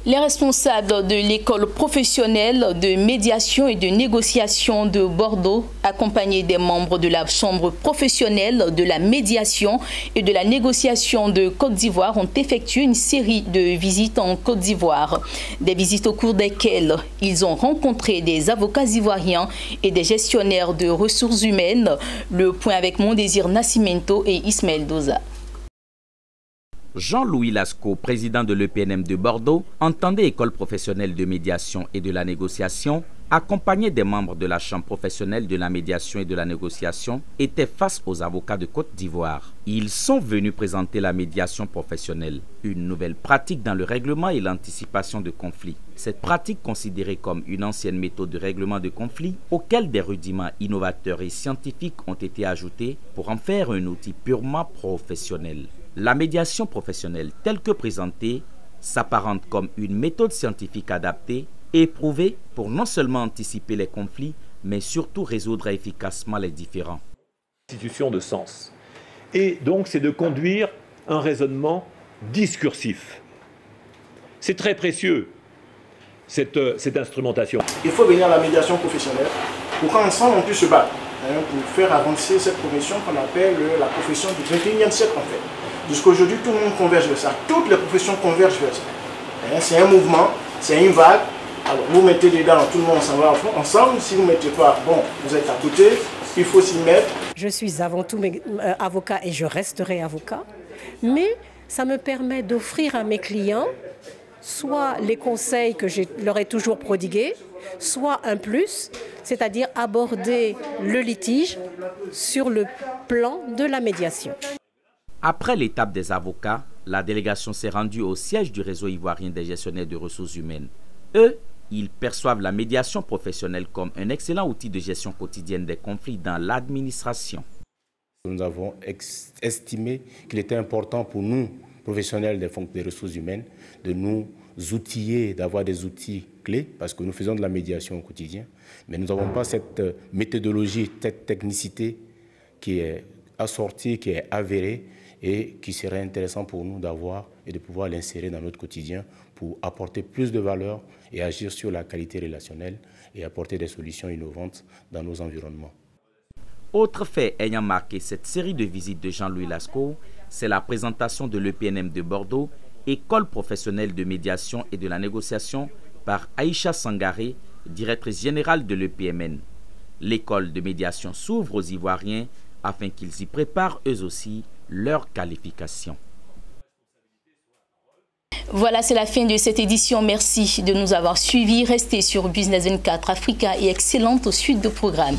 Les responsables de l'école professionnelle de médiation et de négociation de Bordeaux, accompagnés des membres de la chambre professionnelle de la médiation et de la négociation de Côte d'Ivoire, ont effectué une série de visites en Côte d'Ivoire. Des visites au cours desquelles ils ont rencontré des avocats ivoiriens et des gestionnaires de ressources humaines. Le point avec Mondésir Nascimento et Ismaël Doza. Jean-Louis Lascaux, président de l'EPNM de Bordeaux, entendait École professionnelle de médiation et de la négociation, accompagné des membres de la Chambre professionnelle de la médiation et de la négociation, était face aux avocats de Côte d'Ivoire. Ils sont venus présenter la médiation professionnelle, une nouvelle pratique dans le règlement et l'anticipation de conflits. Cette pratique, considérée comme une ancienne méthode de règlement de conflits, auquel des rudiments innovateurs et scientifiques ont été ajoutés pour en faire un outil purement professionnel. La médiation professionnelle, telle que présentée, s'apparente comme une méthode scientifique adaptée, éprouvée pour non seulement anticiper les conflits, mais surtout résoudre efficacement les différends. Institution de sens. Et donc, c'est de conduire un raisonnement discursif. C'est très précieux, cette instrumentation. Il faut venir à la médiation professionnelle pour qu'ensemble on puisse se battre, pour faire avancer cette profession qu'on appelle la profession du 21e siècle en fait. Jusqu'aujourd'hui, tout le monde converge vers ça. Toutes les professions convergent vers ça. C'est un mouvement, c'est une vague. Alors, vous mettez dedans, tout le monde s'en va ensemble. Si vous ne mettez pas, bon, vous êtes à côté, il faut s'y mettre. Je suis avant tout avocat et je resterai avocat. Mais ça me permet d'offrir à mes clients soit les conseils que je leur ai toujours prodigués, soit un plus, c'est-à-dire aborder le litige sur le plan de la médiation. Après l'étape des avocats, la délégation s'est rendue au siège du réseau ivoirien des gestionnaires de ressources humaines. Eux, ils perçoivent la médiation professionnelle comme un excellent outil de gestion quotidienne des conflits dans l'administration. Nous avons estimé qu'il était important pour nous, professionnels des ressources humaines, de nous outiller, d'avoir des outils clés, parce que nous faisons de la médiation au quotidien, mais nous n'avons pas cette méthodologie, cette technicité qui est assortie, qui est avérée, et qui serait intéressant pour nous d'avoir et de pouvoir l'insérer dans notre quotidien pour apporter plus de valeur et agir sur la qualité relationnelle et apporter des solutions innovantes dans nos environnements. Autre fait ayant marqué cette série de visites de Jean-Louis Lascaux, c'est la présentation de l'EPNM de Bordeaux, École professionnelle de médiation et de la négociation, par Aïcha Sangaré, directrice générale de l'EPMN. L'école de médiation s'ouvre aux Ivoiriens afin qu'ils y préparent eux aussi leur qualification. Voilà, c'est la fin de cette édition. Merci de nous avoir suivis. Restez sur Business 24 Africa et excellente suite de programmes.